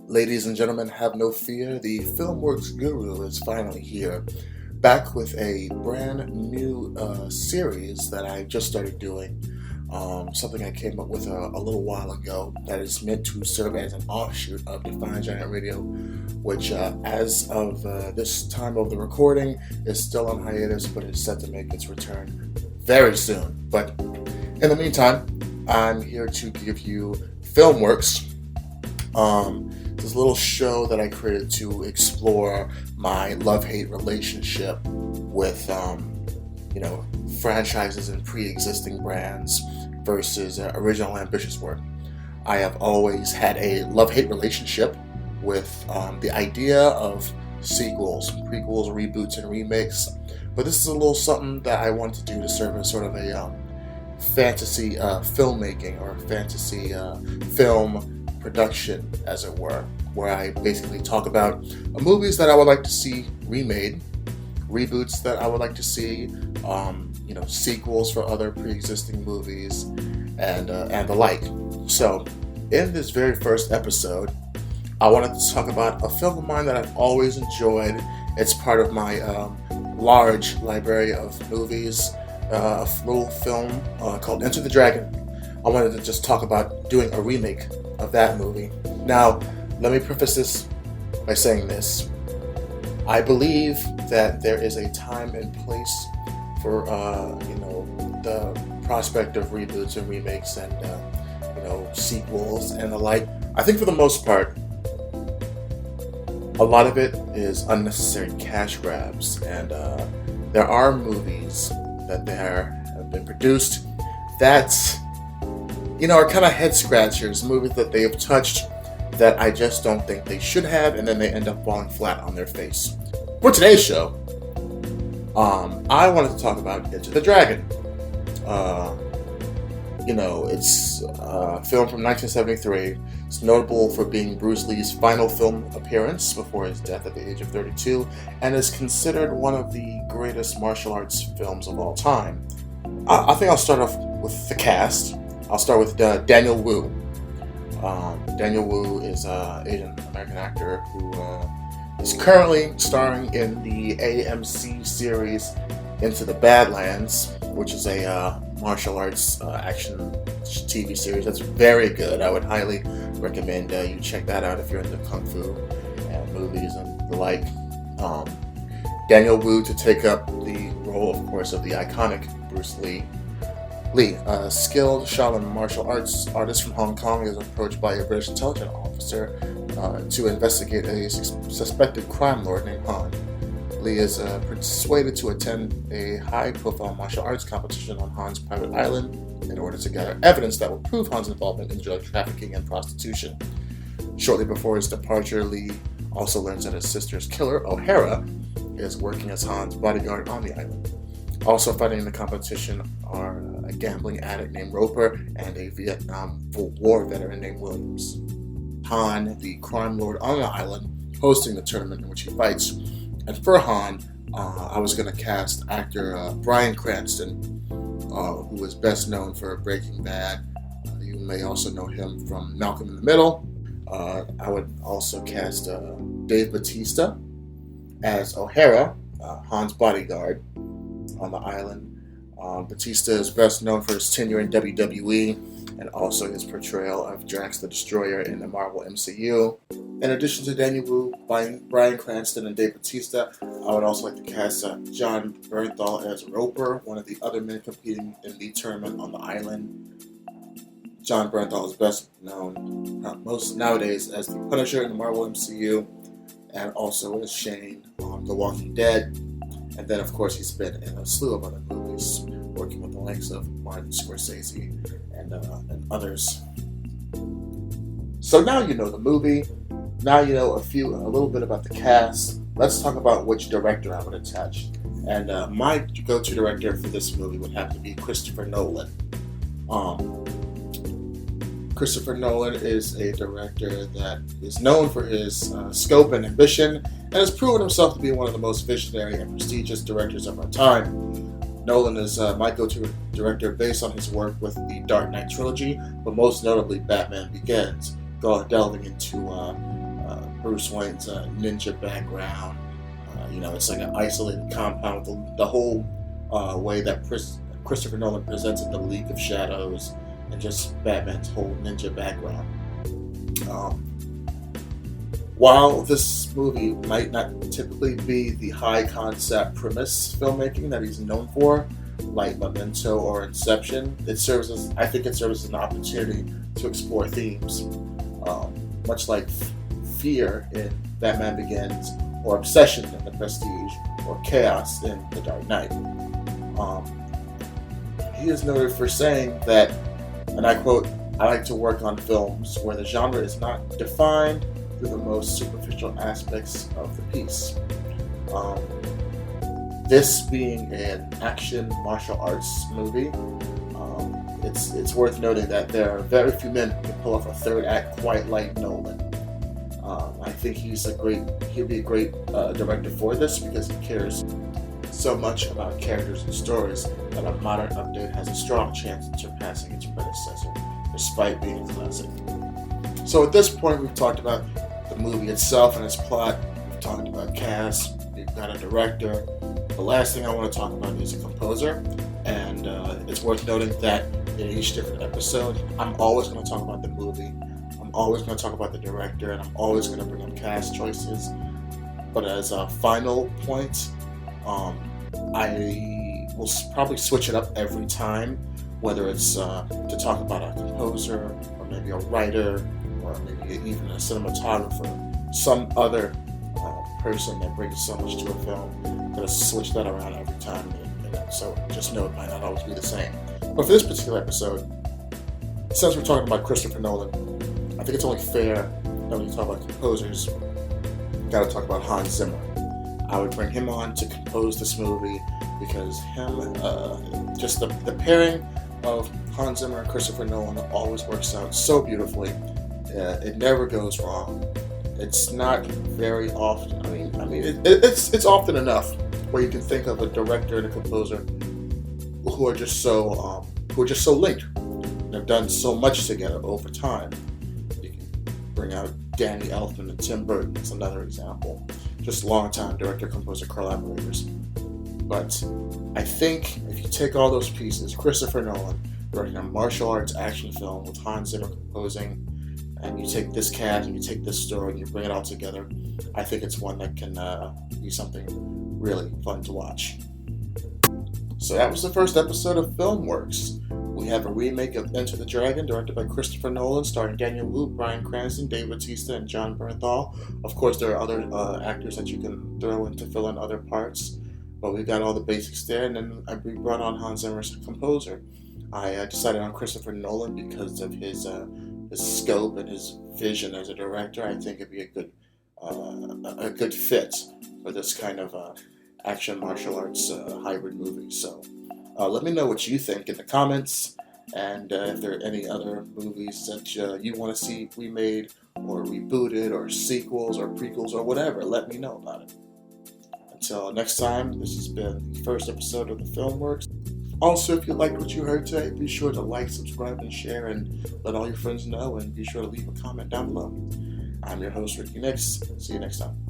Ladies and gentlemen, have no fear. The FilmWorks guru is finally here, back with a brand new series that I just started doing. Something I came up with a little while ago that is meant to serve as an offshoot of Defiant Giant Radio, which as of this time of the recording is still on hiatus, but is set to make its return very soon. But in the meantime, I'm here to give you FilmWorks. This little show that I created to explore my love-hate relationship with, franchises and pre-existing brands versus original ambitious work. I have always had a love-hate relationship with the idea of sequels, prequels, reboots, and remakes. But this is a little something that I want to do to serve as sort of a fantasy filmmaking or fantasy film production, as it were, where I basically talk about movies that I would like to see remade, reboots that I would like to see, sequels for other pre-existing movies, and the like. So, in this very first episode, I wanted to talk about a film of mine that I've always enjoyed. It's part of my large library of movies, a little film called Enter the Dragon. I wanted to just talk about doing a remake of that movie. Now, let me preface this by saying this. I believe that there is a time and place for, the prospect of reboots and remakes and, sequels and the like. I think for the most part, a lot of it is unnecessary cash grabs, and there are movies that have been produced that are kind of head scratchers, movies that they have touched that I just don't think they should have, and then they end up falling flat on their face. For today's show, I wanted to talk about Enter the Dragon. It's a film from 1973. It's notable for being Bruce Lee's final film appearance before his death at the age of 32, and is considered one of the greatest martial arts films of all time. I think I'll start off with the cast. I'll start with Daniel Wu. Daniel Wu is an Asian American actor who is currently starring in the AMC series Into the Badlands, which is a martial arts action TV series that's very good. I would highly recommend you check that out if you're into kung fu and movies and the like. Daniel Wu to take up the role, of course, of the iconic Bruce Lee. A skilled Shaolin martial arts artist from Hong Kong, is approached by a British intelligence officer to investigate a suspected crime lord named Han. Lee is persuaded to attend a high-profile martial arts competition on Han's private island in order to gather evidence that will prove Han's involvement in drug trafficking and prostitution. Shortly before his departure, Lee also learns that his sister's killer, O'Hara, is working as Han's bodyguard on the island. Also fighting in the competition are a gambling addict named Roper and a Vietnam War veteran named Williams. Han, the crime lord on the island, hosting the tournament in which he fights. And for Han, I was going to cast actor Bryan Cranston, who is best known for Breaking Bad. You may also know him from Malcolm in the Middle. I would also cast Dave Bautista as O'Hara, Han's bodyguard on the island. Bautista is best known for his tenure in WWE and also his portrayal of Drax the Destroyer in the Marvel MCU. In addition to Daniel Wu, Bryan Cranston, and Dave Bautista, I would also like to cast Jon Bernthal as Roper, one of the other men competing in the tournament on the island. Jon Bernthal is best known most nowadays as the Punisher in the Marvel MCU, and also as Shane on The Walking Dead. And then, of course, he's been in a slew of other movies, working with the likes of Martin Scorsese and others. So now you know the movie. Now you know a little bit about the cast. Let's talk about which director I would attach. And my go-to director for this movie would have to be Christopher Nolan. Christopher Nolan is a director that is known for his scope and ambition, and has proven himself to be one of the most visionary and prestigious directors of our time. Nolan is my go-to director based on his work with the Dark Knight trilogy, but most notably Batman Begins, delving into Bruce Wayne's ninja background. It's like an isolated compound with the whole way that Christopher Nolan presented the League of Shadows and just Batman's whole ninja background. While this movie might not typically be the high concept premise filmmaking that he's known for, like Memento or Inception, I think it serves as an opportunity to explore themes, much like fear in Batman Begins, or obsession in The Prestige, or chaos in The Dark Knight. He is noted for saying that, and I quote, "I like to work on films where the genre is not defined through the most superficial aspects of the piece." This being an action martial arts movie, it's worth noting that there are very few men who can pull off a third act quite like Nolan. I think he'll be a great director for this because he cares so much about characters and stories that a modern update has a strong chance of surpassing its predecessor, despite being a classic. So at this point, we've talked about the movie itself and its plot. We've talked about cast. We've got a director. The last thing I want to talk about is a composer, and it's worth noting that in each different episode, I'm always going to talk about the movie. I'm always going to talk about the director, and I'm always going to bring up cast choices. But as a final point, I will probably switch it up every time, whether it's to talk about a composer, or maybe a writer, or maybe even a cinematographer, some other person that brings so much to a film. I'm going to switch that around every time, so just know it might not always be the same. But for this particular episode, since we're talking about Christopher Nolan, I think it's only fair that when you talk about composers, you got to talk about Hans Zimmer. I would bring him on to compose this movie because just the pairing of Hans Zimmer and Christopher Nolan always works out so beautifully. It never goes wrong. It's not very often. I mean, it's often enough where you can think of a director and a composer who are just so linked. They've done so much together over time. You can bring out Danny Elfman and Tim Burton. It's another example. Just longtime director-composer collaborators. But I think if you take all those pieces, Christopher Nolan directing a martial arts action film with Hans Zimmer composing, and you take this cast and you take this story and you bring it all together, I think it's one that can be something really fun to watch. So that was the first episode of FilmWorks. We have a remake of Enter the Dragon, directed by Christopher Nolan, starring Daniel Wu, Bryan Cranston, Dave Bautista, and Jon Bernthal. Of course, there are other actors that you can throw in to fill in other parts, but we got all the basics there, and then we brought on Hans Zimmer as a composer. I decided on Christopher Nolan because of his scope and his vision as a director. I think it'd be a good fit for this kind of action martial arts hybrid movie. So let me know what you think in the comments, and if there are any other movies that you want to see remade or rebooted or sequels or prequels or whatever. Let me know about it. Until next time, this has been the first episode of the FilmWorks. Also, if you liked what you heard today, be sure to like, subscribe, and share, and let all your friends know, and be sure to leave a comment down below. I'm your host, Ricky Nix. See you next time.